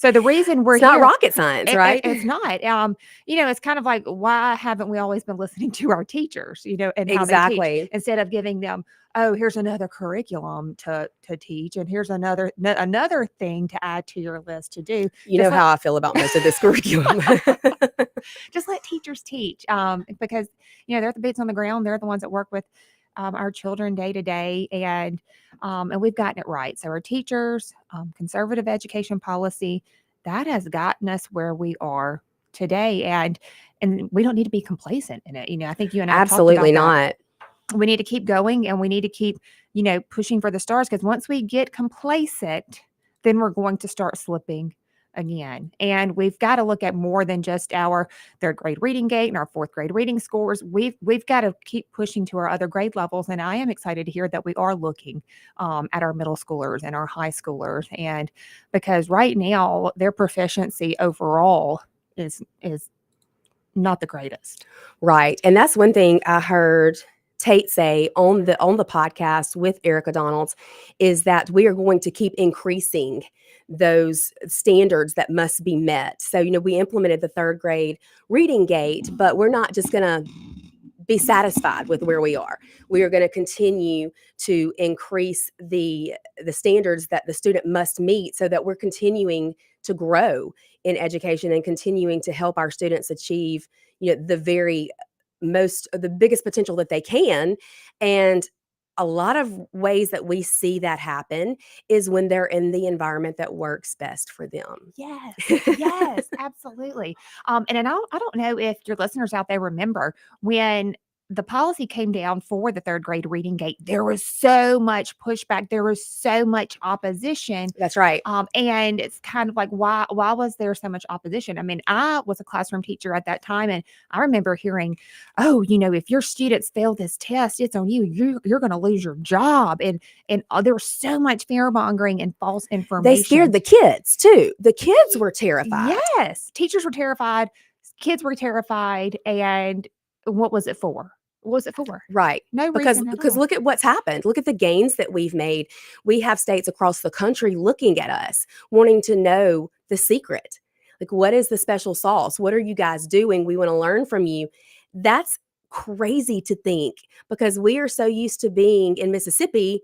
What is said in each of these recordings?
So the reason we're It's not here, rocket science, right? it's not. It's kind of like, why haven't we always been listening to our teachers, and how they teach, Exactly. instead of giving them, oh, here's another curriculum to teach, and here's another thing to add to your list to do. You know how I feel about most of this curriculum. Just let teachers teach, because they're the boots on the ground. They're the ones that work with our children day to day, and we've gotten it right. So our teachers, conservative education policy, that has gotten us where we are today, and we don't need to be complacent in it. I think you and I have talked Absolutely about that. not. We need to keep going, and we need to keep pushing for the stars, because once we get complacent, then we're going to start slipping again. And we've got to look at more than just our third grade reading gate and our fourth grade reading scores. We've got to keep pushing to our other grade levels. And I am excited to hear that we are looking at our middle schoolers and our high schoolers, and because right now their proficiency overall is not the greatest. Right. And that's one thing I heard Tate say on the podcast with Erica Donalds, is that we are going to keep increasing those standards that must be met. So, we implemented the third grade reading gate, but we're not just going to be satisfied with where we are. We are going to continue to increase the standards that the student must meet, so that we're continuing to grow in education and continuing to help our students achieve the biggest potential that they can. And a lot of ways that we see that happen is when they're in the environment that works best for them. Yes, yes, absolutely. And I don't know if your listeners out there remember when the policy came down for the third grade reading gate, there was so much pushback. There was so much opposition. That's right. And it's kind of like, why was there so much opposition? I mean, I was a classroom teacher at that time, and I remember hearing, oh, if your students fail this test, it's on you. You're going to lose your job. And there was so much fear mongering and false information. They scared the kids too. The kids were terrified. Yes. Teachers were terrified. Kids were terrified. And what was it for? What was it for? Right. No because reason at all. look at what's happened. Look at the gains that we've made. We have states across the country looking at us, wanting to know the secret. Like, what is the special sauce? What are you guys doing? We want to learn from you. That's crazy to think, because we are so used to being in Mississippi,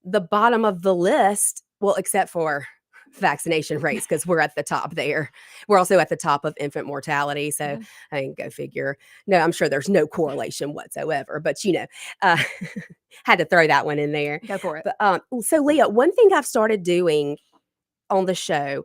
the bottom of the list. Well, except for vaccination rates, because we're at the top there. We're also at the top of infant mortality. So I mean, go figure. No, I'm sure there's no correlation whatsoever, but had to throw that one in there. Go for it. But so Leah, one thing I've started doing on the show,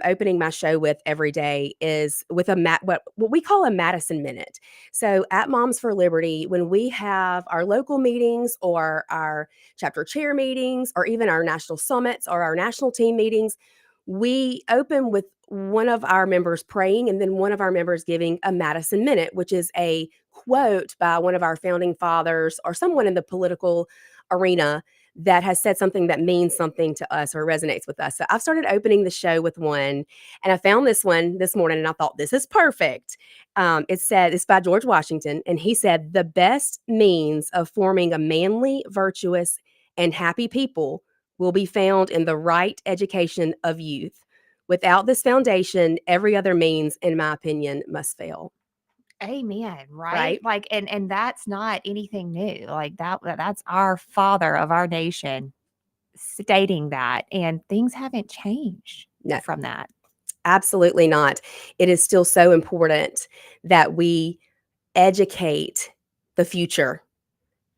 opening my show with every day, is with what we call a Madison Minute. So at Moms for Liberty, when we have our local meetings or our chapter chair meetings or even our national summits or our national team meetings, we open with one of our members praying and then one of our members giving a Madison Minute, which is a quote by one of our founding fathers or someone in the political arena that has said something that means something to us or resonates with us. So I've started opening the show with one, and I found this one this morning, and I thought, this is perfect. It's by George Washington, and he said, "The best means of forming a manly, virtuous, and happy people will be found in the right education of youth. Without this foundation, every other means, in my opinion, must fail." Amen. Right? Right? Like, and that's not anything new. Like that's our father of our nation stating that, and things haven't changed No. from that. Absolutely not. It is still so important that we educate the future.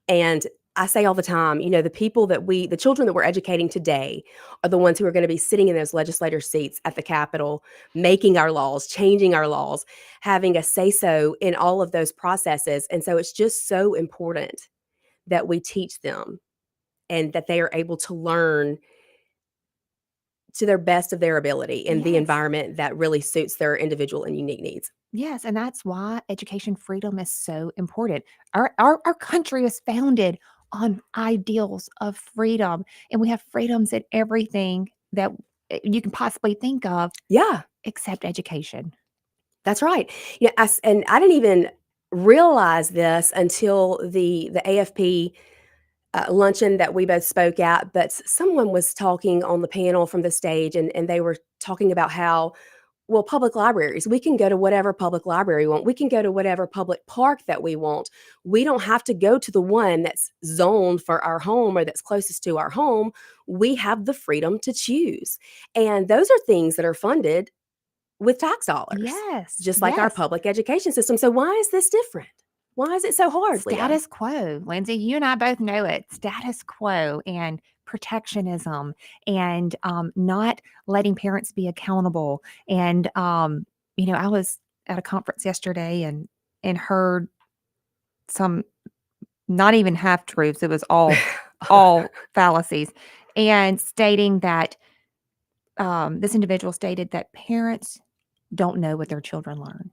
And I say all the time, the children that we're educating today are the ones who are going to be sitting in those legislator seats at the Capitol, making our laws, changing our laws, having a say-so in all of those processes. And so it's just so important that we teach them and that they are able to learn to their best of their ability in the environment that really suits their individual and unique needs. Yes, and that's why education freedom is so important. Our country is founded on ideals of freedom, and we have freedoms in everything that you can possibly think of. Yeah, except education. That's right. And I didn't even realize this until the AFP luncheon that we both spoke at, but someone was talking on the panel from the stage, and they were talking about how, well, public libraries, we can go to whatever public library we want. We can go to whatever public park that we want. We don't have to go to the one that's zoned for our home or that's closest to our home. We have the freedom to choose. And those are things that are funded with tax dollars. Yes. Just like our public education system. So why is this different? Why is it so hard, Leah? Status quo, Lindsay. You and I both know it. Status quo and protectionism and not letting parents be accountable. And I was at a conference yesterday and heard some not even half truths. It was all fallacies, and stating that this individual stated that parents don't know what their children learn.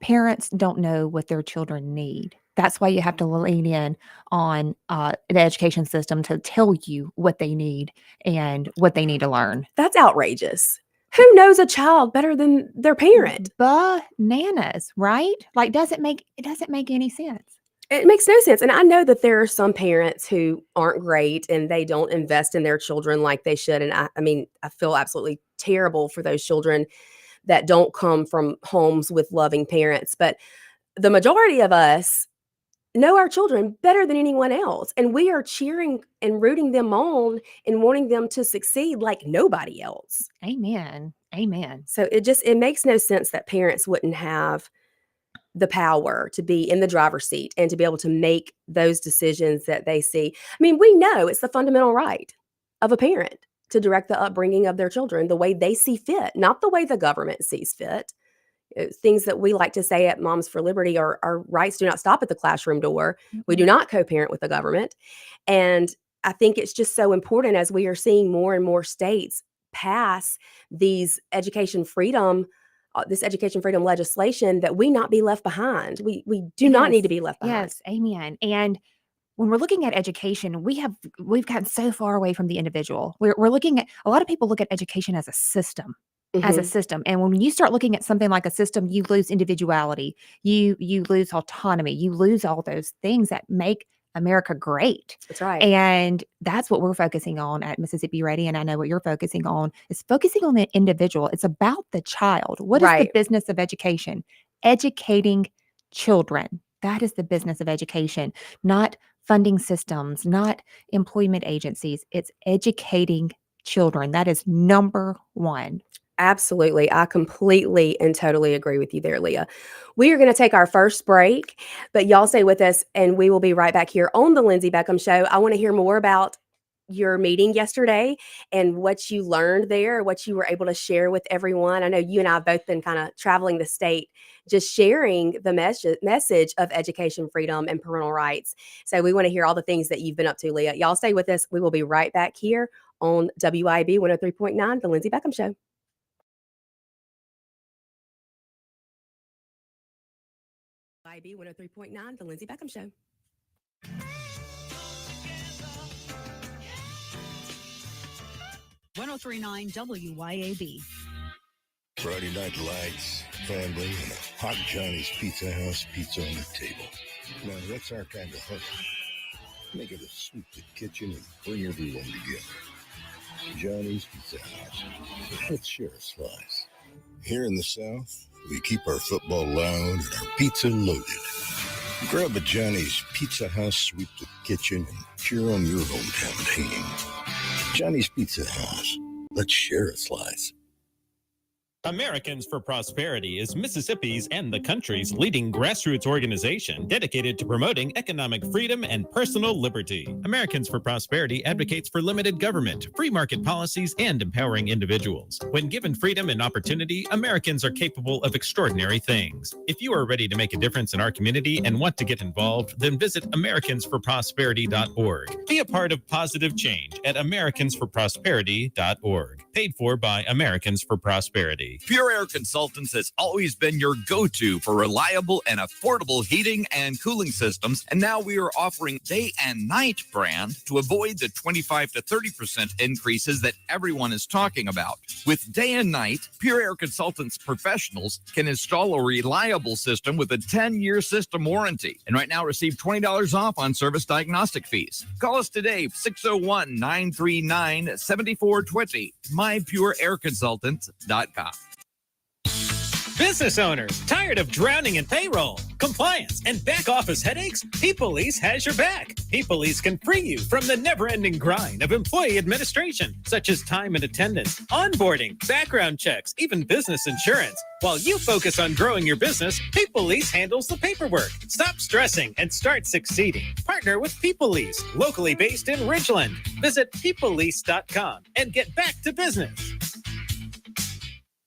Parents don't know what their children need. That's why you have to lean in on the education system to tell you what they need and what they need to learn. That's outrageous. Who knows a child better than their parent? Bananas, right? Like, it doesn't make any sense. It makes no sense. And I know that there are some parents who aren't great and they don't invest in their children like they should. And I mean, I feel absolutely terrible for those children that don't come from homes with loving parents. But the majority of us know our children better than anyone else. And we are cheering and rooting them on and wanting them to succeed like nobody else. Amen. Amen. So it makes no sense that parents wouldn't have the power to be in the driver's seat and to be able to make those decisions that they see. I mean, we know it's the fundamental right of a parent to direct the upbringing of their children the way they see fit, not the way the government sees fit. Things that we like to say at Moms for Liberty are our rights do not stop at the classroom door. We do not co-parent with the government. And I think it's just so important as we are seeing more and more states pass these education freedom legislation that we not be left behind. We do not need to be left behind. Yes, amen. And when we're looking at education, we've gotten so far away from the individual. We're looking at, a lot of people look at education as a system. As a system. And when you start looking at something like a system, you lose individuality, you lose autonomy, you lose all those things that make America great. That's right. And that's what we're focusing on at Mississippi Ready. And I know what you're focusing on is focusing on the individual. It's about the child. What is the business of education? Educating children. That is the business of education, not funding systems, not employment agencies. It's educating children. That is number one. Absolutely. I completely and totally agree with you there, Leah. We are going to take our first break, but y'all stay with us and we will be right back here on the Lindsay Beckham Show. I want to hear more about your meeting yesterday and what you learned there, what you were able to share with everyone. I know you and I have both been kind of traveling the state, just sharing the message of education freedom and parental rights. So we want to hear all the things that you've been up to, Leah. Y'all stay with us. We will be right back here on WIB 103.9, the Lindsay Beckham Show. WIB 103.9, the Lindsay Beckham Show. WYAB. Friday night lights, family, and a hot Johnny's Pizza House pizza on the table. Now that's our kind of home. Make it a sweep the kitchen and bring everyone together. Johnny's Pizza House. Let's share a slice. Here in the South, we keep our football loud and our pizza loaded. Grab a Johnny's Pizza House, sweep the kitchen, and cheer on your hometown team. Johnny's Pizza House. Let's share a slice. Americans for Prosperity is Mississippi's and the country's leading grassroots organization dedicated to promoting economic freedom and personal liberty. Americans for Prosperity advocates for limited government, free market policies, and empowering individuals. When given freedom and opportunity, Americans are capable of extraordinary things. If you are ready to make a difference in our community and want to get involved, then visit americansforprosperity.org. Be a part of positive change at americansforprosperity.org. Paid for by Americans for Prosperity. Liberty. Pure Air Consultants has always been your go-to for reliable and affordable heating and cooling systems, and now we are offering day and night brand to avoid the 25 to 30% increases that everyone is talking about. With day and night, Pure Air Consultants professionals can install a reliable system with a 10-year system warranty, and right now receive $20 off on service diagnostic fees. Call us today, 601-939-7420, mypureairconsultants.com. Business owners, tired of drowning in payroll, compliance, and back office headaches? Peoplease has your back. Peoplease can free you from the never-ending grind of employee administration, such as time and attendance, onboarding, background checks, even business insurance. While you focus on growing your business, Peoplease handles the paperwork. Stop stressing and start succeeding. Partner with Peoplease, locally based in Ridgeland. Visit peoplease.com and get back to business.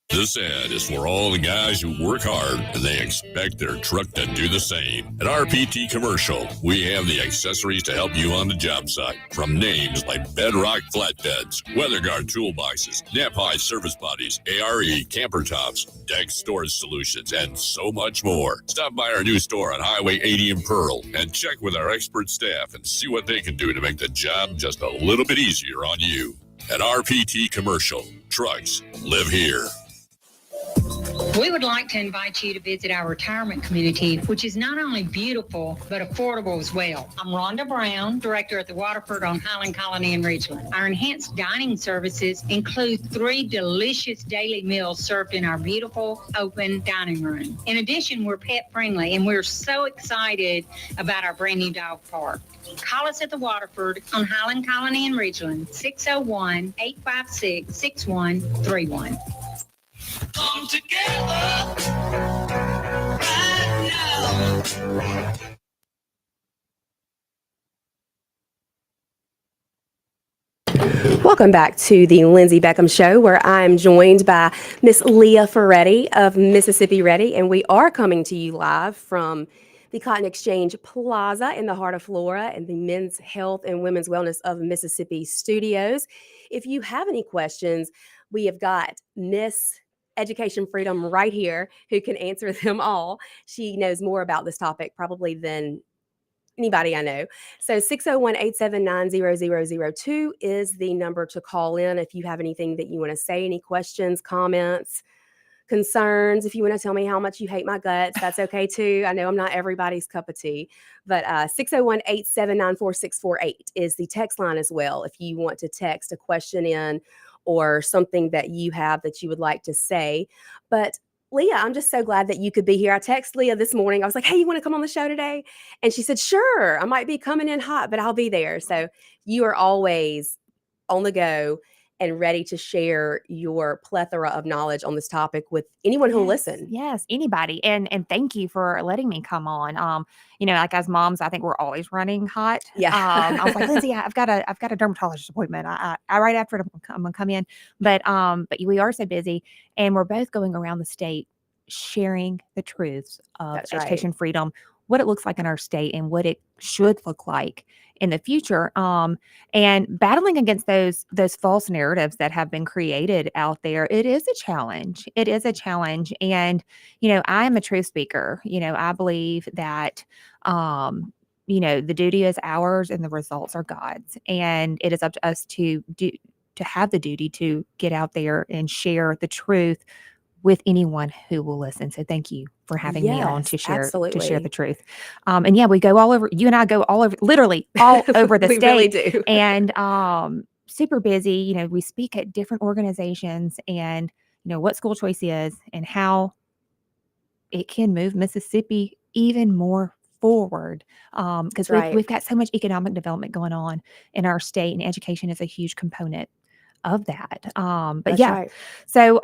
This ad is for all the guys who work hard and they expect their truck to do the same. At RPT Commercial, we have the accessories to help you on the job site. From names like Bedrock Flatbeds, WeatherGuard Toolboxes, Nap-High Service Bodies, ARE Camper Tops, Deck Storage Solutions, and so much more. Stop by our new store on Highway 80 in Pearl and check with our expert staff and see what they can do to make the job just a little bit easier on you. At RPT Commercial, trucks live here. We would like to invite you to visit our retirement community, which is not only beautiful, but affordable as well. I'm Rhonda Brown, director at the Waterford on Highland Colony in Ridgeland. Our enhanced dining services include 3 delicious daily meals served in our beautiful open dining room. In addition, we're pet friendly, and we're so excited about our brand new dog park. Call us at the Waterford on Highland Colony in Ridgeland, 601-856-6131. Come together right now. Welcome back to the Lindsay Beckham Show, where I'm joined by Miss Leah Ferretti of Mississippi Ready, and we are coming to you live from the Cotton Exchange Plaza in the heart of Flora and the Men's Health and Women's Wellness of Mississippi studios. If you have any questions, we have got Miss Education Freedom right here who can answer them all. She knows more about this topic probably than anybody I know. So 601-879-0002 is the number to call in if you have anything that you want to say, any questions, comments, concerns. If you want to tell me how much you hate my guts, that's okay too. I know I'm not everybody's cup of tea, but 601-879-4648 is the text line as well. If you want to text a question in or something that you have that you would like to say. But Leah, I'm just so glad that you could be here. I texted Leah this morning. I was like, hey, you want to come on the show today? And she said, sure, I might be coming in hot, but I'll be there. So you are always on the go and ready to share your plethora of knowledge on this topic with anyone who'll listen. Yes, anybody. And thank you for letting me come on. Like as moms, I think we're always running hot. Yeah. I was like, Lindsay, I've got a dermatologist appointment. I right after it, I'm gonna come in. But we are so busy, and we're both going around the state sharing the truths of That's education right. freedom, what it looks like in our state and what it should look like in the future, and battling against those false narratives that have been created out there. It is a challenge. And I am a truth speaker. I believe that the duty is ours and the results are God's, and it is up to us to have the duty to get out there and share the truth with anyone who will listen. So thank you for having me on to share the truth. We go all over. You and I go all over, literally all over the We state. really do. And super busy. We speak at different organizations, and what school choice is and how it can move Mississippi even more forward. Because we've got so much economic development going on in our state, and education is a huge component of that. That's right. So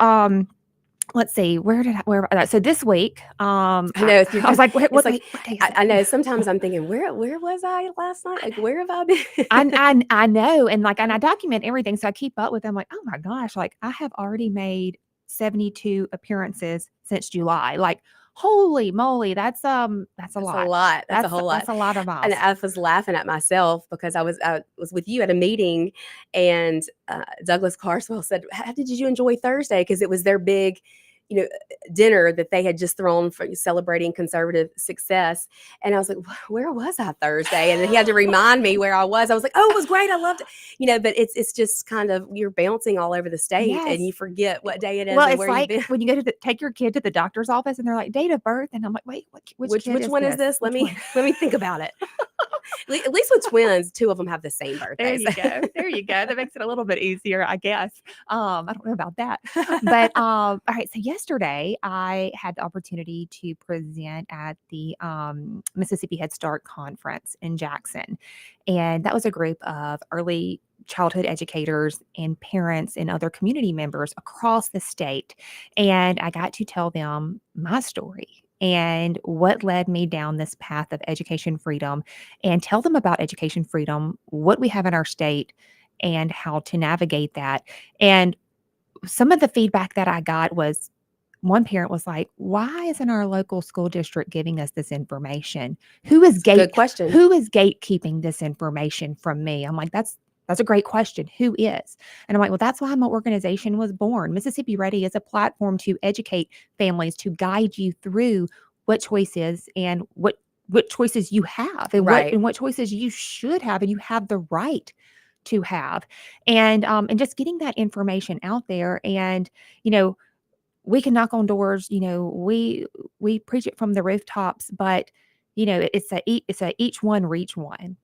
let's see, so this week, I know. I was like, what day is it? I know. Sometimes I'm thinking, where was I last night? Like, where have I been? I know. And I document everything. So I keep up with them. Like, oh my gosh, I have already made 72 appearances since July. Like, Holy moly, that's a That's a lot. lot. That's a whole lot. That's a lot of miles. And I was laughing at myself because I was with you at a meeting, and Douglas Carswell said, "How did you enjoy Thursday?" Because it was their big, dinner that they had just thrown for celebrating conservative success. And I was like, "Where was I Thursday?" And he had to remind me where I was. I was like, "Oh, it was great. I loved it." But it's just kind of you're bouncing all over the state, and Yes. you forget what day it is Well, and it's where like you've been. when you go to take your kid to the doctor's office and they're like, "Date of birth," and I'm like, "Wait, which kid Which one is this? Let Which me one?" let me think about it. At least with twins, two of them have the same There birthday. you go. There you go. That makes it a little bit easier, I guess. I don't know about that. But all right. So yesterday I had the opportunity to present at the Mississippi Head Start Conference in Jackson. And that was a group of early childhood educators and parents and other community members across the state. And I got to tell them my story and what led me down this path of education freedom, and tell them about education freedom, what we have in our state, and how to navigate that. And some of the feedback that I got was, one parent was like, "Why isn't our local school district giving us this information? Good question. Who is gatekeeping this information from me?" I'm like, that's a great question. Who is? And I'm like, well, that's why my organization was born. Mississippi Ready is a platform to educate families, to guide you through what choice is and what choices you have, and Right. what choices you should have and you have the right to have. And just getting that information out there. And we can knock on doors, we preach it from the rooftops, but it's a each one reach one.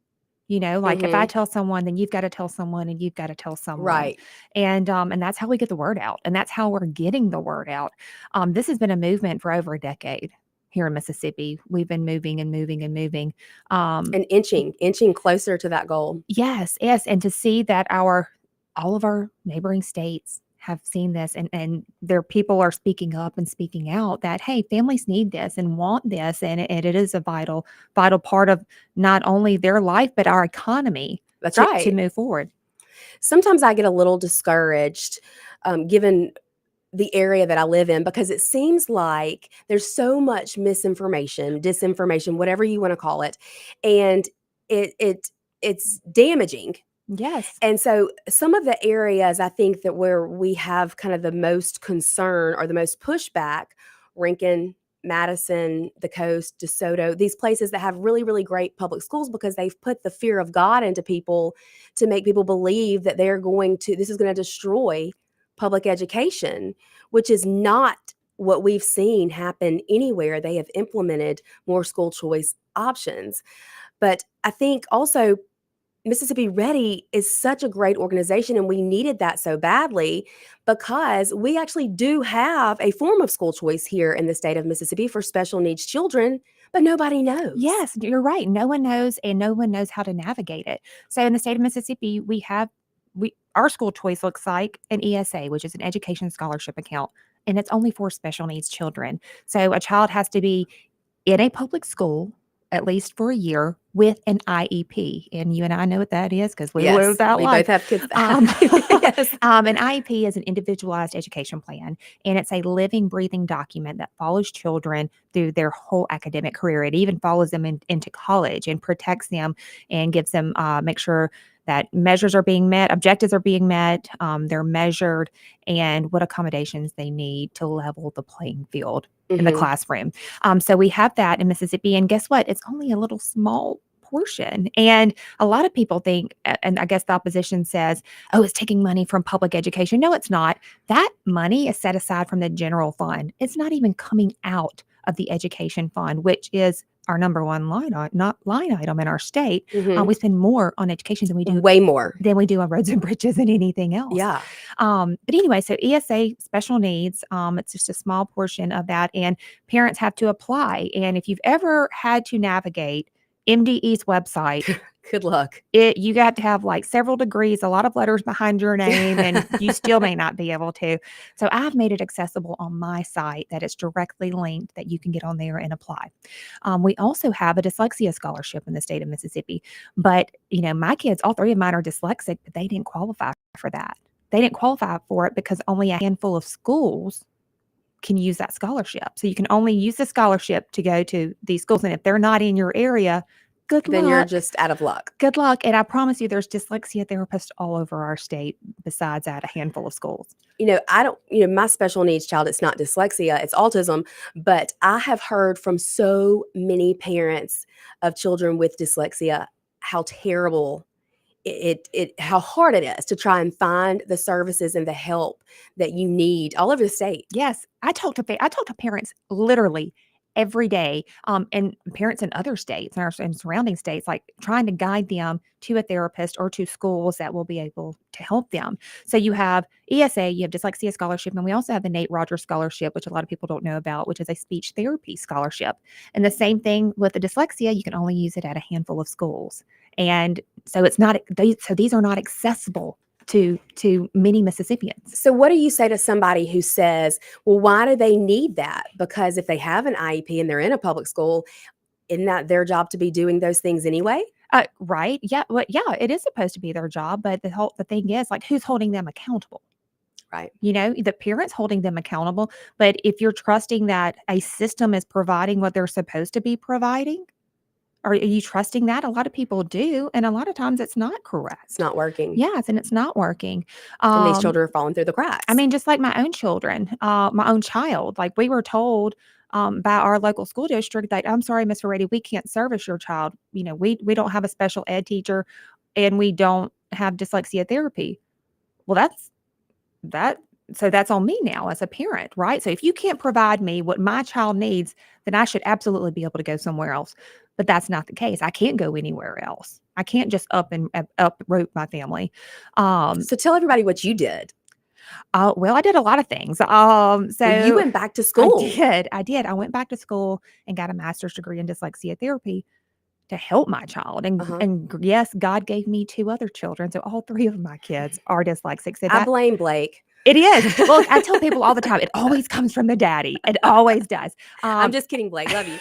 Like if I Mhm. tell someone, then you've got to tell someone, and you've got to tell someone. Right. And that's how we get the word out, and that's how we're getting the word out. This has been a movement for over a decade here in Mississippi. We've been moving and moving and moving. And inching closer to that goal. Yes, yes, and to see that all of our neighboring states have seen this, and their people are speaking up and speaking out that, hey, families need this and want this, and it is a vital part of not only their life but our economy That's to right. move forward. Sometimes I get a little discouraged, given the area that I live in, because it seems like there's so much misinformation, disinformation, whatever you want to call it, and it's damaging. Yes. And so some of the areas I think that where we have kind of the most concern or the most pushback, Rankin, Madison, the coast, DeSoto, these places that have really, really great public schools, because they've put the fear of God into people to make people believe that this is going to destroy public education, which is not what we've seen happen anywhere. They have implemented more school choice options. But I think also Mississippi Ready is such a great organization, and we needed that so badly because we actually do have a form of school choice here in the state of Mississippi for special needs children, but nobody knows. Yes, you're right. No one knows, and no one knows how to navigate it. So in the state of Mississippi, our school choice looks like an ESA, which is an education scholarship account, and it's only for special needs children. So a child has to be in a public school at least for a year with an IEP. And you and I know what that is because we live that we life. both have kids. Yes. An IEP is an individualized education plan, and it's a living, breathing document that follows children through their whole academic career. It even follows them into college and protects them and gives them, make sure that measures are being met, objectives are being met, they're measured, and what accommodations they need to level the playing field in the Mhm. classroom. So we have that in Mississippi, and guess what? It's only a little small portion. And a lot of people think, and I guess the opposition says, oh, it's taking money from public education. No, it's not. That money is set aside from the general fund. It's not even coming out of the education fund, which is our number one line item in our state. Mhm. We spend more on education than we do Way more. on roads and bridges and anything else. Yeah. But anyway, so ESA special needs, it's just a small portion of that, and parents have to apply. And if you've ever had to navigate MDE's website, Good luck. you got to have like several degrees, a lot of letters behind your name, and you still may not be able to. So I've made it accessible on my site that it's directly linked that you can get on there and apply. We also have a dyslexia scholarship in the state of Mississippi, but my kids, all three of mine are dyslexic, but they didn't qualify for that. They didn't qualify for it because only a handful of schools can use that scholarship. So you can only use the scholarship to go to these schools. And if they're not in your area, good Then luck. you're just out of luck. Good luck. And I promise you, there's dyslexia therapists all over our state besides at a handful of schools. My special needs child, it's not dyslexia, it's autism. But I have heard from so many parents of children with dyslexia how terrible how hard it is to try and find the services and the help that you need all over the state. Yes, I talk to parents literally every day, and parents in other states and surrounding states, like trying to guide them to a therapist or to schools that will be able to help them. So you have ESA, you have Dyslexia Scholarship, and we also have the Nate Rogers Scholarship, which a lot of people don't know about, which is a speech therapy scholarship. And the same thing with the dyslexia, you can only use it at a handful of schools. And so these are not accessible to many Mississippians. So what do you say to somebody who says, well, why do they need that? Because if they have an IEP and they're in a public school, isn't that their job to be doing those things anyway? Right. Yeah. Well, yeah, it is supposed to be their job, but the thing is, like, who's holding them accountable? Right. The parents holding them accountable. But if you're trusting that a system is providing what they're supposed to be providing, are you trusting that? A lot of people do, and a lot of times it's not correct. It's not working. Yes, and it's not working. And these children are falling through the cracks. I mean, just like my own children, my own child, like we were told by our local school district that, I'm sorry, Miss Ferretti, we can't service your child. We don't have a special ed teacher, and we don't have dyslexia therapy. Well, so that's on me now as a parent, right? So if you can't provide me what my child needs, then I should absolutely be able to go somewhere else. But that's not the case. I can't go anywhere else. I can't just uproot my family. So tell everybody what you did. Well, I did a lot of things. So you went back to school. I did. I went back to school and got a master's degree in dyslexia therapy to help my child. And yes, God gave me 2 other children. So all 3 of my kids are dyslexic. So I blame Blake. It is. Look, I tell people all the time, it always comes from the daddy. It always does. I'm just kidding, Blake. Love you.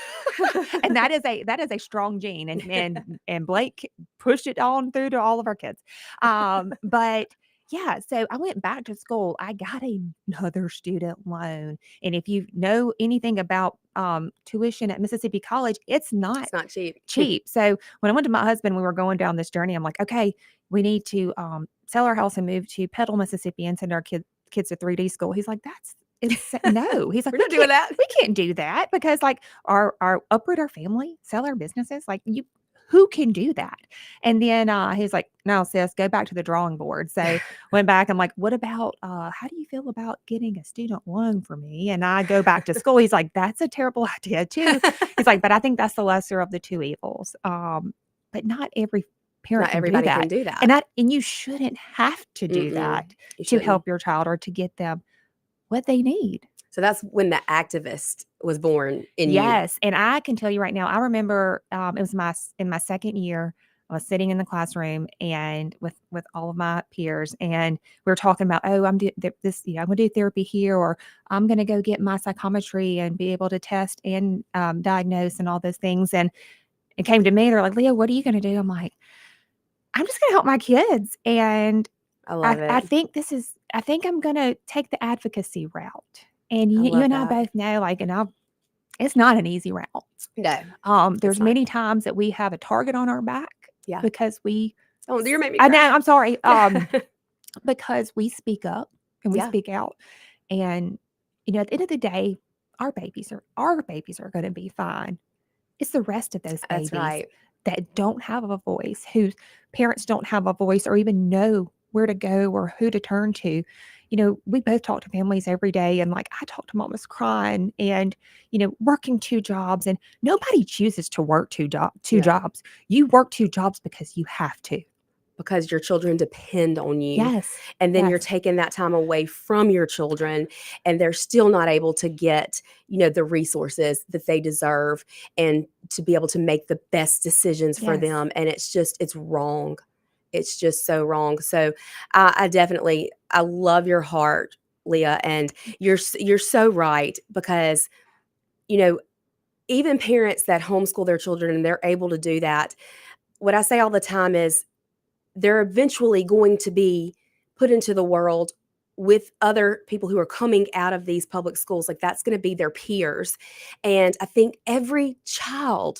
And that is a strong gene, and Blake pushed it on through to all of our kids. But yeah, so I went back to school. I got another student loan, and if you know anything about tuition at Mississippi College, it's not cheap. So when I went to my husband, we were going down this journey. I'm like, okay, we need to sell our house and move to Petal, Mississippi, and send our kids to 3D school. He's like, no. He's like, we're not doing that. We can't do that because, like, our uproot our family, sell our businesses. Like, who can do that? And then he's like, no, sis, go back to the drawing board. So went back. I'm like, what about, how do you feel about getting a student loan for me? And I go back to school. He's like, that's a terrible idea too. He's like, but I think that's the lesser of the 2 evils. But not every parent can do that. And you shouldn't have to do that to help your child or to get them what they need. So that's when the activist was born in you. Yes. And I can tell you right now, I remember it was in my second year. I was sitting in the classroom and with all of my peers, and we were talking about, I'm going to do therapy here, or I'm going to go get my psychometry and be able to test and diagnose and all those things. And it came to me, they're like, Leah, what are you going to do? I'm like, I'm just going to help my kids. And I love it. I think I'm going to take the advocacy route. And you and I both know, like, it's not an easy route. No. There's many times that we have a target on our back because you're making me I know, I'm sorry. Because we speak up and we Yeah. speak out. And, at the end of the day, our babies are going to be fine. It's the rest of those babies That's right. that don't have a voice, whose parents don't have a voice or even know where to go or who to turn to. We both talk to families every day, and, like, I talk to mamas crying and, working 2 jobs, and nobody chooses to work two jobs. You work 2 jobs because you have to. Because your children depend on you. Yes. And then you're Yes. taking that time away from your children, and they're still not able to get, the resources that they deserve and to be able to make the best decisions for Yes. them. And it's wrong. It's just so wrong. So I love your heart, Leah. And you're so right, because, even parents that homeschool their children and they're able to do that, what I say all the time is they're eventually going to be put into the world with other people who are coming out of these public schools. Like, that's going to be their peers. And I think every child,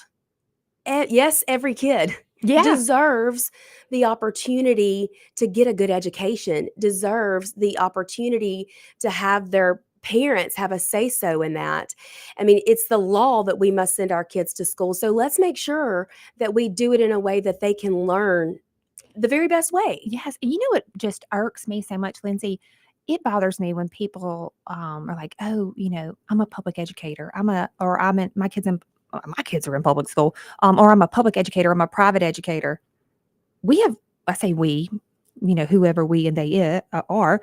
yes, every kid deserves the opportunity to get a good education, deserves the opportunity to have their parents have a say-so in that. I mean, it's the law that we must send our kids to school. So let's make sure that we do it in a way that they can learn the very best way. Yes. And you know what just irks me so much, Lindsay? It bothers me when people are like, oh, I'm a public educator. My kids are in public school, or I'm a public educator. I'm a private educator. I say we, whoever we and they are,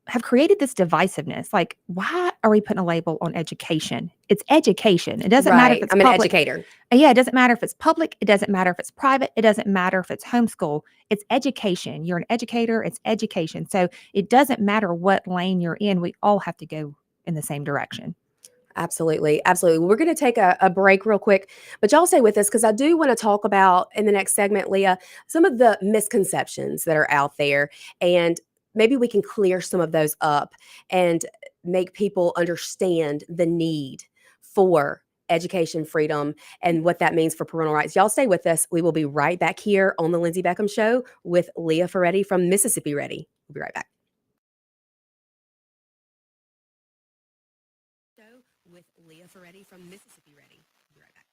have created this divisiveness. Like, why are we putting a label on education? It's education. It doesn't matter if it's I'm public. an educator. Yeah, it doesn't matter if it's public. It doesn't matter if it's private. It doesn't matter if it's homeschool. It's education. You're an educator. It's education. So it doesn't matter what lane you're in. We all have to go in the same direction. Absolutely. Absolutely. We're going to take a break real quick, but y'all stay with us because I do want to talk about in the next segment, Leah, some of the misconceptions that are out there, and maybe we can clear some of those up and make people understand the need for education freedom and what that means for parental rights. Y'all stay with us. We will be right back here on the Lindsay Beckham Show with Leah Ferretti from Mississippi Ready. We'll be right back. With Leah Ferretti from Mississippi Ready. We'll be right back.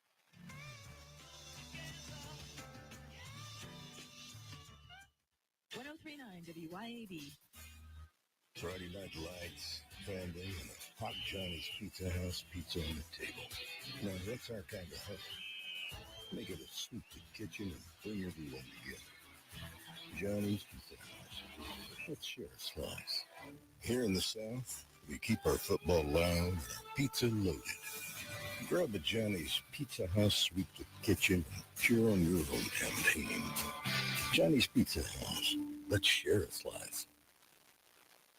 1039 WYAB. Friday night lights, family, and a hot Johnny's Pizza House pizza on the table. Now that's our kind of hustle. Make it a sweep the kitchen and bring everyone together. Johnny's Pizza House. Let's share a slice. Here in the South, we keep our football loud and our pizza loaded. Grab a Johnny's Pizza House, sweep the kitchen, and cheer on your hometown team. Johnny's Pizza House. Let's share a slice.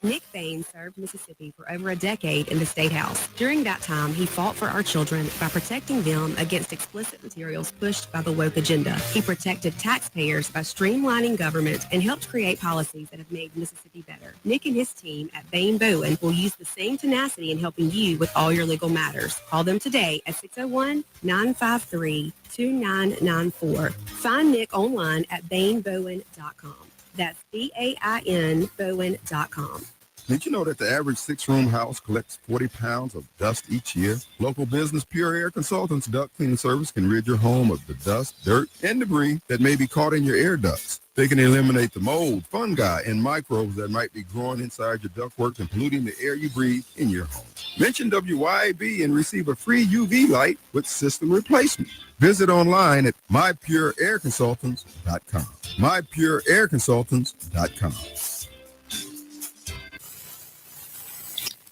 Nick Bain served Mississippi for over a decade in the State House. During that time, he fought for our children by protecting them against explicit materials pushed by the woke agenda. He protected taxpayers by streamlining government and helped create policies that have made Mississippi better. Nick and his team at Bain Bowen will use the same tenacity in helping you with all your legal matters. Call them today at 601-953-2994. Find Nick online at bainbowen.com. That's BAIN Bowen.com. Did you know that the average 6-room house collects 40 pounds of dust each year? Local business Pure Air Consultants Duct Cleaning Service can rid your home of the dust, dirt, and debris that may be caught in your air ducts. They can eliminate the mold, fungi, and microbes that might be growing inside your ductwork and polluting the air you breathe in your home. Mention WYAB and receive a free UV light with system replacement. Visit online at mypureairconsultants.com. mypureairconsultants.com.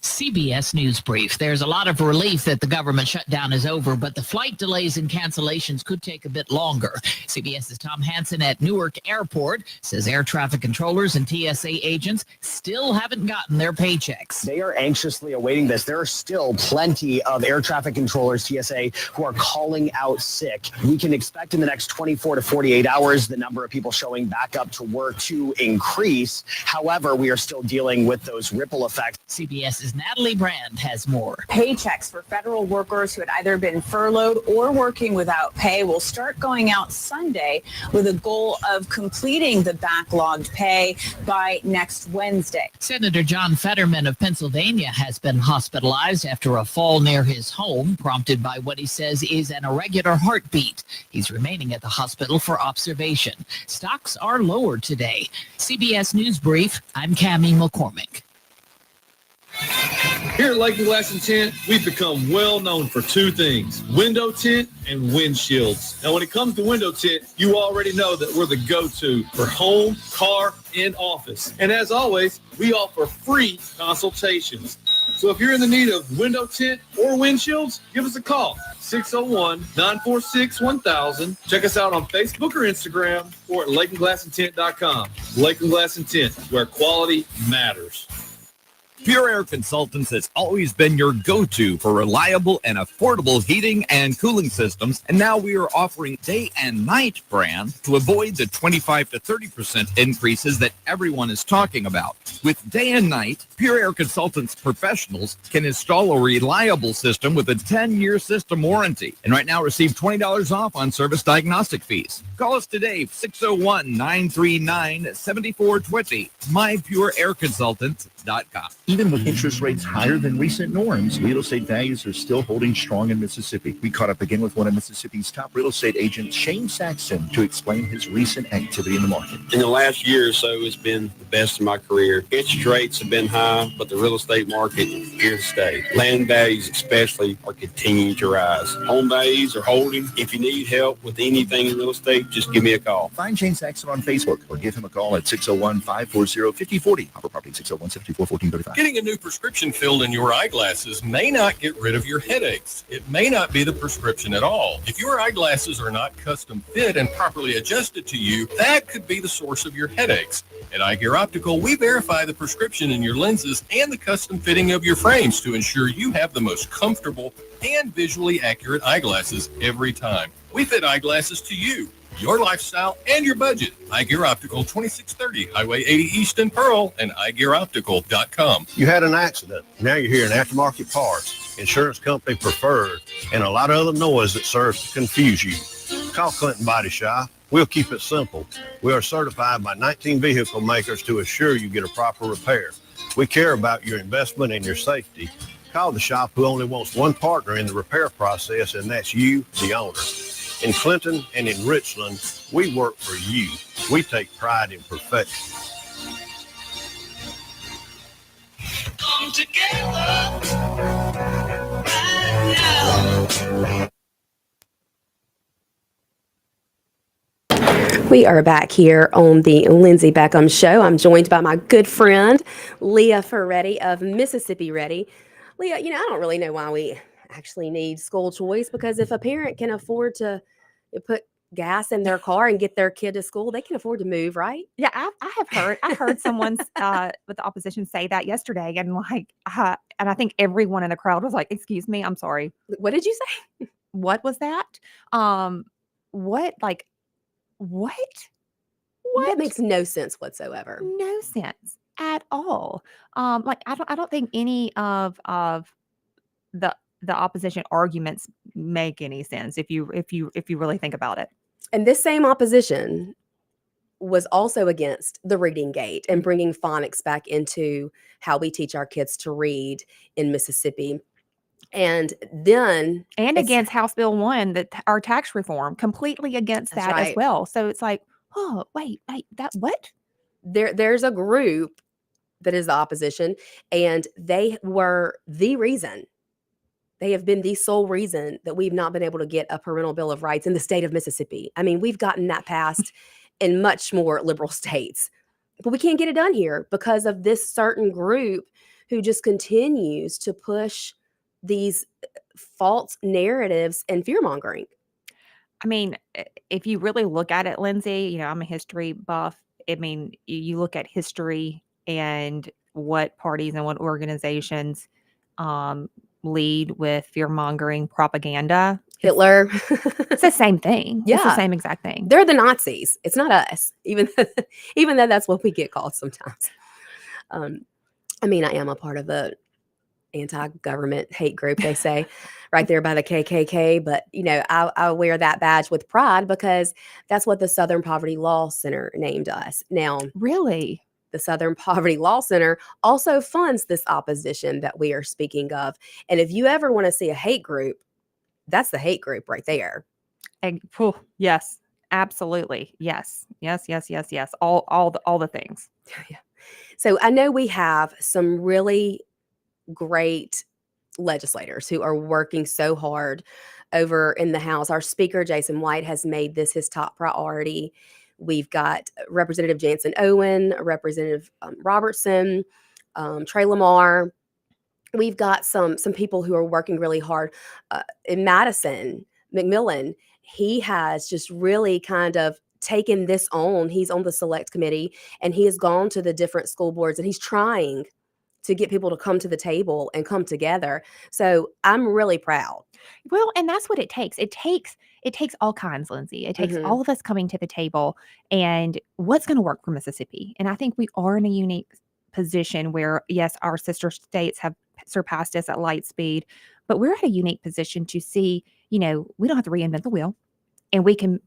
CBS News Brief. There's a lot of relief that the government shutdown is over, but the flight delays and cancellations could take a bit longer. CBS's Tom Hansen at Newark Airport says air traffic controllers and TSA agents still haven't gotten their paychecks. They are anxiously awaiting this. There are still plenty of air traffic controllers, TSA, who are calling out sick. We can expect in the next 24 to 48 hours the number of people showing back up to work to increase. However, we are still dealing with those ripple effects. CBS's Natalie Brand has more. Paychecks for federal workers who had either been furloughed or working without pay will start going out Sunday with a goal of completing the backlogged pay by next Wednesday. Senator John Fetterman of Pennsylvania has been hospitalized after a fall near his home, prompted by what he says is an irregular heartbeat. He's remaining at the hospital for observation. Stocks are lower today. CBS News Brief, I'm Cammie McCormick. Here at Lake Glass and Tint, we've become well known for two things: window tint and windshields. Now, when it comes to window tint, you already know that we're the go-to for home, car, and office. And as always, we offer free consultations. So if you're in the need of window tint or windshields, give us a call, 601-946-1000. Check us out on Facebook or Instagram or at lakeandglassandtint.com. Lake and Glass and Tint, where quality matters. Pure Air Consultants has always been your go-to for reliable and affordable heating and cooling systems, and now we are offering day and night brand to avoid the 25 to 30% increases that everyone is talking about. With day and night, Pure Air Consultants professionals can install a reliable system with a 10-year system warranty, and right now receive $20 off on service diagnostic fees. Call us today, 601-939-7420, mypureairconsultants.com. Even with interest rates higher than recent norms, real estate values are still holding strong in Mississippi. We caught up again with one of Mississippi's top real estate agents, Shane Saxon, to explain his recent activity in the market. In the last year or so, it's been the best of my career. Interest rates have been high, but the real estate market is here to stay. Land values especially are continuing to rise. Home values are holding. If you need help with anything in real estate, just give me a call. Find Shane Saxon on Facebook or give him a call at 601-540-5040. Hopper Property, 601-724-1435. Getting a new prescription filled in your eyeglasses may not get rid of your headaches. It may not be the prescription at all. If your eyeglasses are not custom fit and properly adjusted to you, that could be the source of your headaches. At Eye Gear Optical, we verify the prescription in your lenses and the custom fitting of your frames to ensure you have the most comfortable and visually accurate eyeglasses every time. We fit eyeglasses to you, your lifestyle, and your budget. Eye Gear Optical, 2630 Highway 80 East in Pearl, and eyegearoptical.com. You had an accident. Now you're here in Aftermarket Parts, insurance company preferred, and a lot of other noise that serves to confuse you. Call Clinton Body Shop. We'll keep it simple. We are certified by 19 vehicle makers to assure you get a proper repair. We care about your investment and your safety. Call the shop who only wants one partner in the repair process, and that's you, the owner. In Clinton and in Richland, we work for you. We take pride in perfection. Come together right now. We are back here on the Lindsay Beckham Show. I'm joined by my good friend, Leah Ferretti of Mississippi Ready. Leah, I don't really know why we actually need school choice, because if a parent can afford to put gas in their car and get their kid to school, they can afford to move, right? Yeah, I heard someone with the opposition say that yesterday, and and I think everyone in the crowd was like, "Excuse me, I'm sorry. What did you say? What was that? What? What? That makes no sense whatsoever. No sense at all. I don't think any of the opposition arguments make any sense if you really think about it. And this same opposition was also against the reading gate and bringing phonics back into how we teach our kids to read in Mississippi. And then against House Bill 1, our tax reform, completely against that as well. So it's like, oh, wait, that what? There's a group that is the opposition, and they were the reason. They have been the sole reason that we've not been able to get a parental bill of rights in the state of Mississippi. I mean, we've gotten that passed in much more liberal states, but we can't get it done here because of this certain group who just continues to push these false narratives and fear mongering. I mean, if you really look at it, Lindsay, I'm a history buff. I mean, you look at history and what parties and what organizations lead with fear mongering propaganda. Hitler. It's the same thing. Yeah. It's the same exact thing. They're the Nazis. It's not us, even though that's what we get called sometimes. I mean, I am a part of the anti-government hate group, they say, right there by the KKK. But, I wear that badge with pride because that's what the Southern Poverty Law Center named us. Now, really? The Southern Poverty Law Center also funds this opposition that we are speaking of. And if you ever want to see a hate group, that's the hate group right there. Yes, absolutely. Yes. All the things. Yeah. So I know we have some really great legislators who are working so hard over in the House. Our Speaker, Jason White, has made this his top priority. We've got Representative Jansen Owen, Representative Robertson, Trey Lamar. We've got some people who are working really hard. In Madison, McMillan, he has just really kind of taken this on. He's on the select committee, and he has gone to the different school boards, and he's trying to get people to come to the table and come together. So I'm really proud. Well, and that's what it takes. It takes all kinds, Lindsay. It takes Mhm. all of us coming to the table and what's going to work for Mississippi. And I think we are in a unique position where, yes, our sister states have surpassed us at light speed, but we're at a unique position to see, we don't have to reinvent the wheel, and we can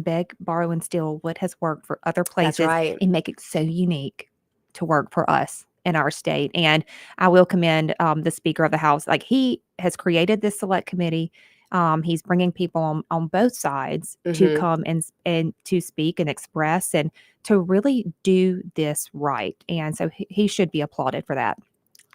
beg, borrow, and steal what has worked for other That's places right. and make it so unique to work for us in our state. And I will commend the Speaker of the House. Like, he has created this select committee. He's bringing people on both sides to Mhm. come and to speak and express and to really do this right. And so he should be applauded for that.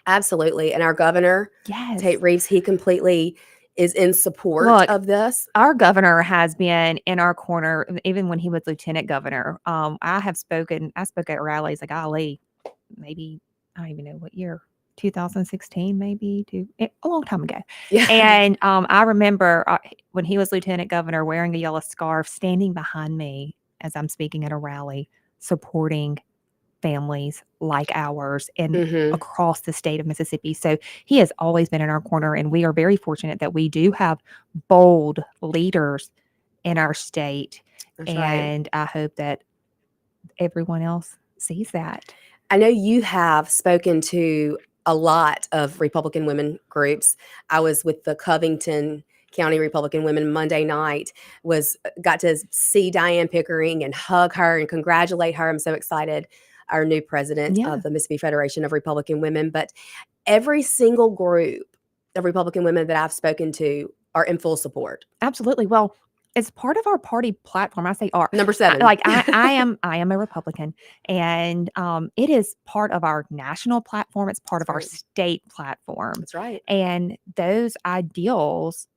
Absolutely. And our governor, Yes. Tate Reeves, he completely is in support Look, of this. our governor has been in our corner even when he was lieutenant governor. I spoke at rallies, like, golly, maybe I don't even know what year, 2016, maybe a long time ago. Yeah. And I remember when he was lieutenant governor, wearing a yellow scarf, standing behind me as I'm speaking at a rally, supporting families like ours and Mhm. across the state of Mississippi. So he has always been in our corner, and we are very fortunate that we do have bold leaders in our state. That's right. And I hope that everyone else sees that. I know you have spoken to a lot of Republican women groups. I was with the Covington County Republican Women Monday night, got to see Diane Pickering and hug her and congratulate her. I'm so excited, our new president Yeah. of the Mississippi Federation of Republican Women. But every single group of Republican women that I've spoken to are in full support. Absolutely. Well, it's part of our party platform. I say our Number 7. I am a Republican, and it is part of our national platform. It's part of our right. state platform. That's right. And those ideals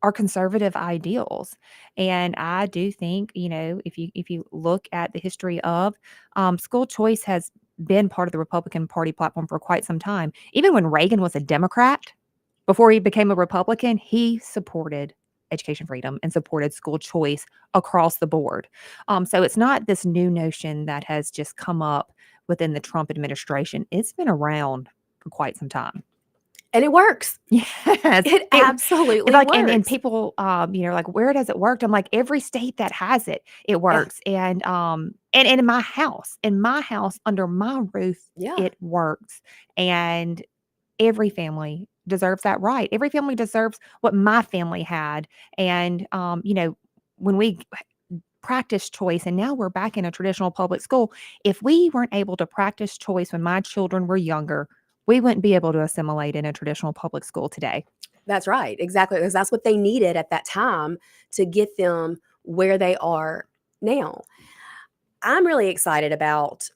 are conservative ideals. And I do think, if you look at the history of school choice has been part of the Republican Party platform for quite some time. Even when Reagan was a Democrat, before he became a Republican, he supported education freedom and supported school choice across the board. So it's not this new notion that has just come up within the Trump administration. It's been around for quite some time. And it works. Yes, It absolutely like, works. and people, like, where does it work? I'm like, every state that has it, it works. And in my house, under my roof, Yeah. it works. And every family deserves that right. Every family deserves what my family had. And when we practice choice, and now we're back in a traditional public school, if we weren't able to practice choice when my children were younger, we wouldn't be able to assimilate in a traditional public school today. That's right. Exactly. Because that's what they needed at that time to get them where they are now. I'm really excited about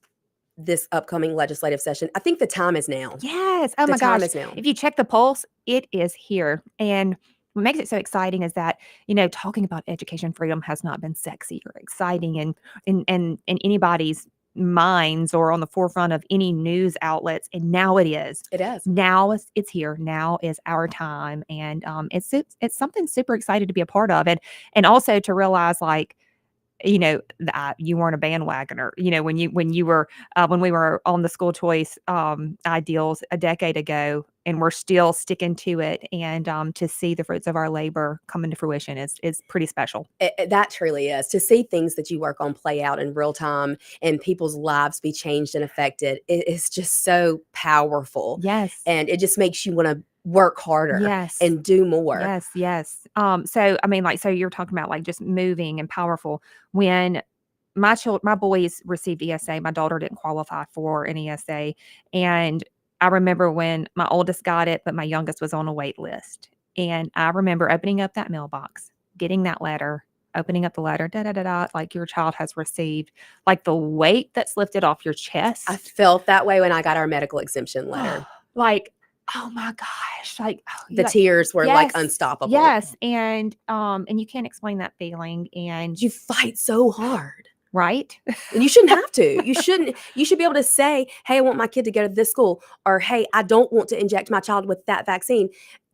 this upcoming legislative session. I think the time is now. Yes. Oh The my time gosh. is now. If you check the pulse, it is here. And what makes it so exciting is that, talking about education freedom has not been sexy or exciting in anybody's minds or on the forefront of any news outlets. And now it is. It is. Now it's here. Now is our time. And it's something super excited to be a part of. And also to realize, like, that you weren't a bandwagoner, when you were when we were on the school choice ideals a decade ago, and we're still sticking to it, and to see the fruits of our labor come into fruition is pretty special. That truly is. To see things that you work on play out in real time and people's lives be changed and affected, it is just so powerful. Yes. And it just makes you want to work harder Yes. and do more. Yes. So I mean, like, so you're talking about, like, just moving and powerful. When my boys received ESA, my daughter didn't qualify for an ESA, and I remember when my oldest got it, but my youngest was on a wait list. And I remember opening up that mailbox, getting that letter, opening up the letter, like, your child has received, like, the weight that's lifted off your chest. I felt that way when I got our medical exemption letter. Like, oh my gosh, like, The tears were like unstoppable. Yes, and you can't explain that feeling, and You fight so hard. right? And you shouldn't have to. You shouldn't. You should be able to say, hey, I want my kid to go to this school, or hey, I don't want to inject my child with that vaccine.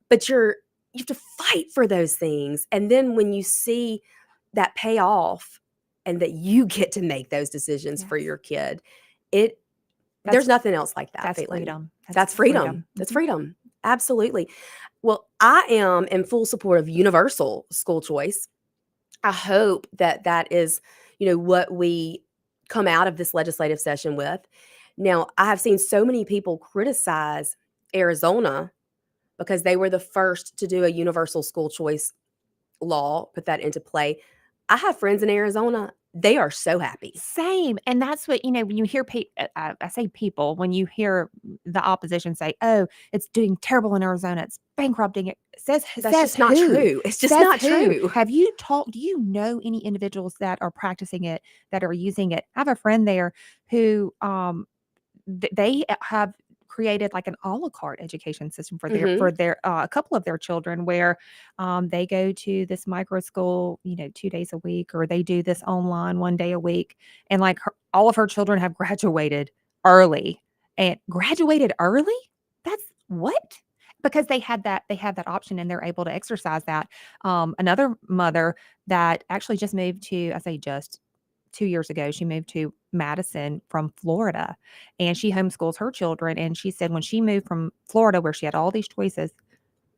But you have to fight for those things. And then when you see that pay off and that you get to make those decisions for your kid, it There's nothing else like that. That's Caitlin. freedom. That's freedom. That's freedom. Absolutely. Well, I am in full support of universal school choice. I hope that that is, what we come out of this legislative session with. Now, I have seen so many people criticize Arizona because they were the first to do a universal school choice law, put that into play. I have friends in Arizona. They are so happy. Same. And that's what, when you hear I say people, when you hear the opposition say, oh, it's doing terrible in Arizona, it's bankrupting it. That's says just not who? true. It's just Says not who? true. Have you do you know any individuals that are practicing it, that are using it? I have a friend there who they have created like an a la carte education system for their a couple of their children, where they go to this micro school 2 days a week, or they do this online 1 day a week, and like all of her children have graduated early. And graduated early, that's what, because they have that option, and they're able to exercise that. Another mother that actually just moved to, I say just 2 years ago, she moved to Madison from Florida, and she homeschools her children. And she said when she moved from Florida, where she had all these choices,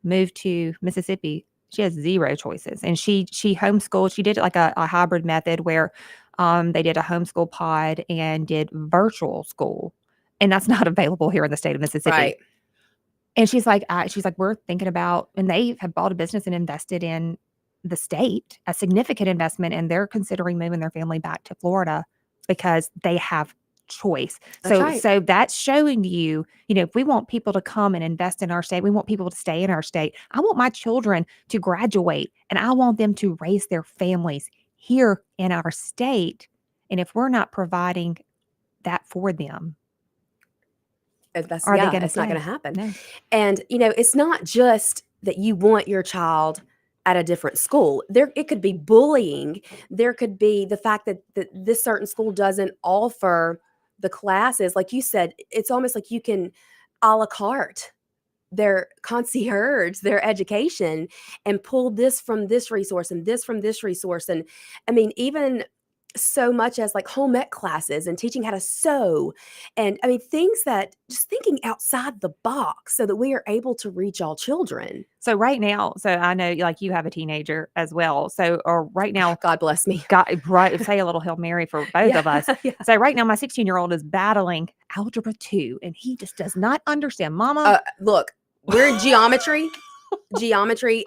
moved to Mississippi, she has 0 choices. And she homeschooled. She did like a hybrid method where they did a homeschool pod and did virtual school. And that's not available here in the state of Mississippi. Right. And she's like, we're thinking about, and they have bought a business and invested in the state, a significant investment, and they're considering moving their family back to Florida because they have choice. That's right. So that's showing you, if we want people to come and invest in our state, we want people to stay in our state. I want my children to graduate, and I want them to raise their families here in our state. And if we're not providing that for them, it's are they not gonna going to stay? happen. No. And it's not just that you want your child at a different school. It could be bullying. There could be the fact that this certain school doesn't offer the classes. Like you said, it's almost like you can a la carte their concierge, their education, and pull this from this resource and this from this resource. And I mean, even so much as like home ec classes and teaching how to sew. And I mean, things that just thinking outside the box so that we are able to reach all children. So right now, so I know like you have a teenager as well. So, or right now, God bless me. Right, say a little Hail Mary for both of us. Yeah. So right now, my 16-year-old is battling algebra 2, and he just does not understand. Mama, look, we're in geometry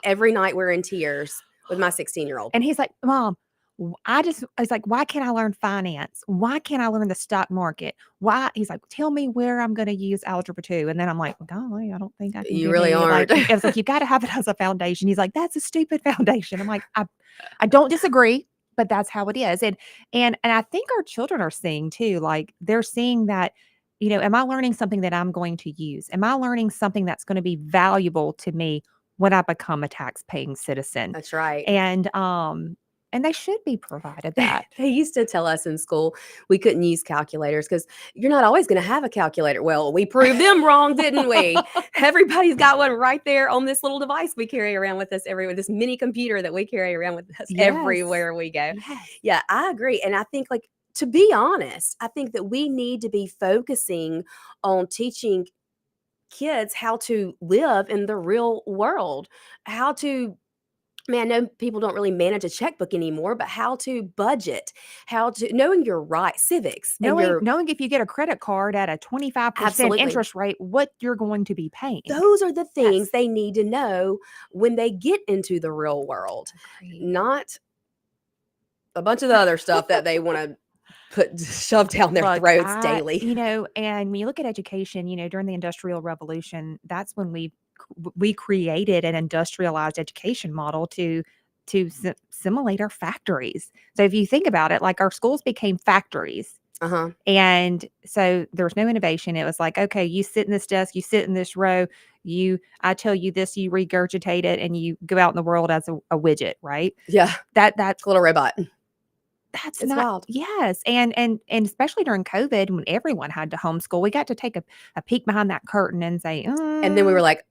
every night. We're in tears with my 16-year-old. And he's like, Mom, I was like, why can't I learn finance? Why can't I learn the stock market? Why? He's like, tell me where I'm going to use algebra 2. And then I'm like, well, golly, I don't think I can. You really aren't. Like, it's like, you got to have it as a foundation. He's like, that's a stupid foundation. I'm like, I don't disagree, but that's how it is. And I think our children are seeing too, like they're seeing that, am I learning something that I'm going to use? Am I learning something that's going to be valuable to me when I become a tax-paying citizen? That's right. And they should be provided that. They used to tell us in school we couldn't use calculators because you're not always going to have a calculator. Well, we proved them wrong, didn't we? Everybody's got one right there on this little device we carry around with us everywhere, this mini computer that we carry around with us everywhere we go. Yes. Yeah, I agree. And I think, like, to be honest, I think that we need to be focusing on teaching kids how to live in the real world, how to, I know people don't really manage a checkbook anymore, but how to budget, how to knowing your right, civics, knowing if you get a credit card at a 25% interest rate, what you're going to be paying. Those are the things they need to know when they get into the real world, not a bunch of the other stuff that they want to shove down their throats daily. And when you look at education, during the Industrial Revolution, that's when we created an industrialized education model to simulate our factories. So if you think about it, like our schools became factories. And so there was no innovation. It was like, okay, you sit in this desk, you sit in this row, I tell you this, you regurgitate it, and you go out in the world as a widget, right? Yeah. That's a little robot. It's not wild. Yes. And especially during COVID, when everyone had to homeschool, we got to take a peek behind that curtain and say, and then we were like,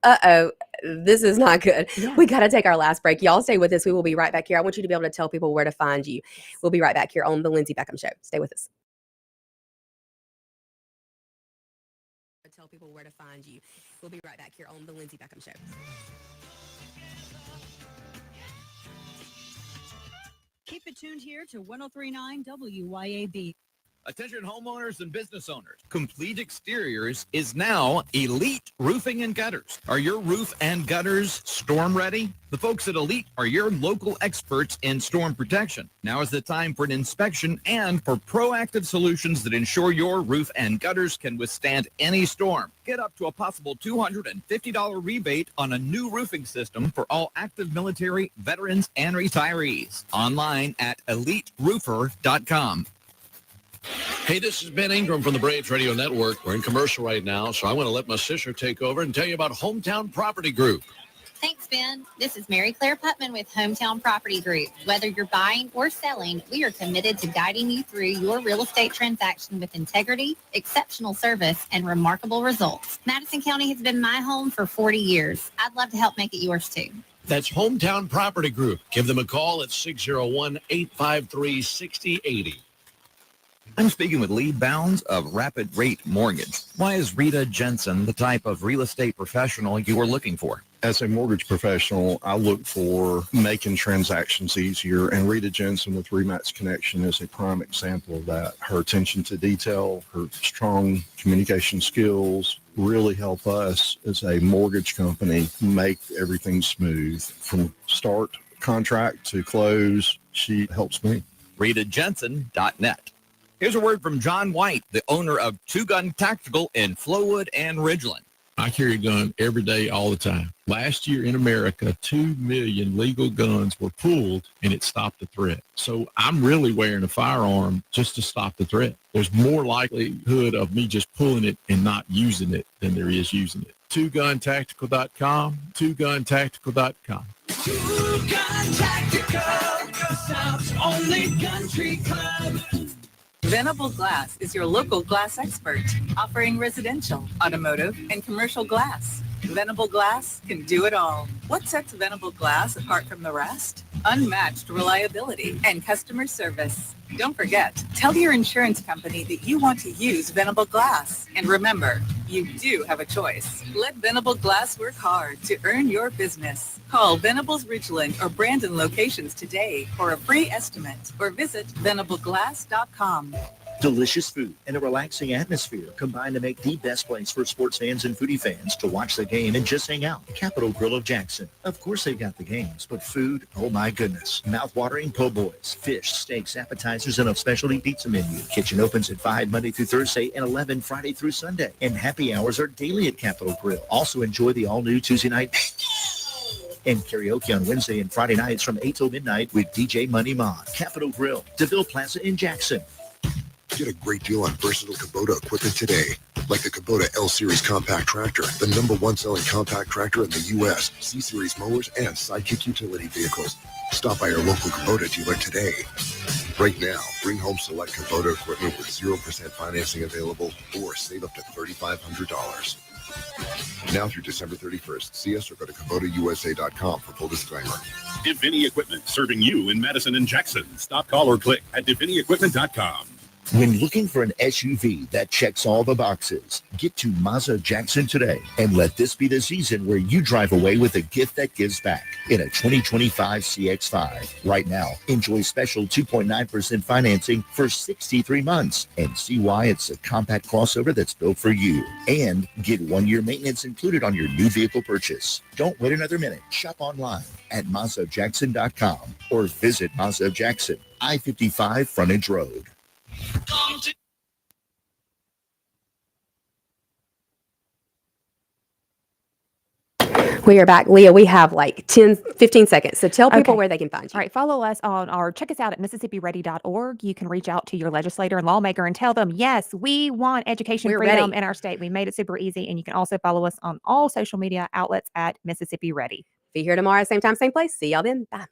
this is not good. Yeah. We got to take our last break. Y'all stay with us. We will be right back here. I want you to be able to tell people where to find you. We'll be right back here on The Lindsay Beckham Show. Stay with us. tell people where to find you. We'll be right back here on The Lindsay Beckham Show. Keep it tuned here to 103.9 WYAB. Attention homeowners and business owners. Complete Exteriors is now Elite Roofing and Gutters. Are your roof and gutters storm ready? The folks at Elite are your local experts in storm protection. Now is the time for an inspection and for proactive solutions that ensure your roof and gutters can withstand any storm. Get up to a possible $250 rebate on a new roofing system for all active military, veterans, and retirees. Online at eliteroofer.com. Hey, this is Ben Ingram from the Braves Radio Network. We're in commercial right now, so I want to let my sister take over and tell you about Hometown Property Group. Thanks, Ben. This is Mary Claire Putman with Hometown Property Group. Whether you're buying or selling, we are committed to guiding you through your real estate transaction with integrity, exceptional service, and remarkable results. Madison County has been my home for 40 years. I'd love to help make it yours, too. That's Hometown Property Group. Give them a call at 601-853-6080. I'm speaking with Lee Bounds of Rapid Rate Mortgage. Why is Rita Jensen the type of real estate professional you are looking for? As a mortgage professional, I look for making transactions easier, and Rita Jensen with Remax Connection is a prime example of that. Her attention to detail, her strong communication skills really help us as a mortgage company make everything smooth from start contract to close. She helps me. RitaJensen.net. Here's a word from John White, the owner of Two Gun Tactical in Flowood and Ridgeland. I carry a gun every day, all the time. Last year in America, 2 million legal guns were pulled, and it stopped the threat. So I'm really wearing a firearm just to stop the threat. There's more likelihood of me just pulling it and not using it than there is using it. TwoGunTactical.com, TwoGunTactical.com. Two Gun Tactical, the South's only country club. Venable Glass is your local glass expert, offering residential, automotive, and commercial glass. Venable Glass can do it all. What sets Venable Glass apart from the rest? Unmatched reliability and customer service. Don't forget, tell your insurance company that you want to use Venable Glass. And remember, you do have a choice. Let Venable Glass work hard to earn your business. Call Venable's Ridgeland or Brandon locations today for a free estimate or visit venableglass.com. Delicious food and a relaxing atmosphere combine to make the best place for sports fans and foodie fans to watch the game and just hang out. Capitol Grill of Jackson. Of course they've got the games, but food, oh my goodness. Mouth-watering po' boys, fish, steaks, appetizers, and a specialty pizza menu. Kitchen opens at 5 Monday through Thursday and 11 Friday through Sunday. And happy hours are daily at Capitol Grill. Also enjoy the all-new Tuesday night and karaoke on Wednesday and Friday nights from 8 till midnight with DJ Money Mon. Capitol Grill, DeVille Plaza in Jackson. Get a great deal on versatile Kubota equipment today, like the Kubota L-Series compact tractor, the #1 selling compact tractor in the U.S., C-Series mowers, and Sidekick utility vehicles. Stop by your local Kubota dealer today. Right now, bring home select Kubota equipment with 0% financing available or save up to $3,500. Now through December 31st. See us or go to KubotaUSA.com for full disclaimer. Divini Equipment, serving you in Madison and Jackson. Stop, call, or click at DiviniEquipment.com. When looking for an SUV that checks all the boxes, get to Mazda Jackson today and let this be the season where you drive away with a gift that gives back in a 2025 CX-5. Right now, enjoy special 2.9% financing for 63 months and see why it's a compact crossover that's built for you. And get 1-year maintenance included on your new vehicle purchase. Don't wait another minute. Shop online at MazdaJackson.com or visit Mazda Jackson, I-55 Frontage Road. We are back. Leah, we have like 15 seconds. So tell people where they can find you. All right. Follow us on or check us out at MississippiReady.org. You can reach out to your legislator and lawmaker and tell them, yes, we want education freedom in our state. We made it super easy. And you can also follow us on all social media outlets at Mississippi Ready. Be here tomorrow, same time, same place. See y'all then. Bye.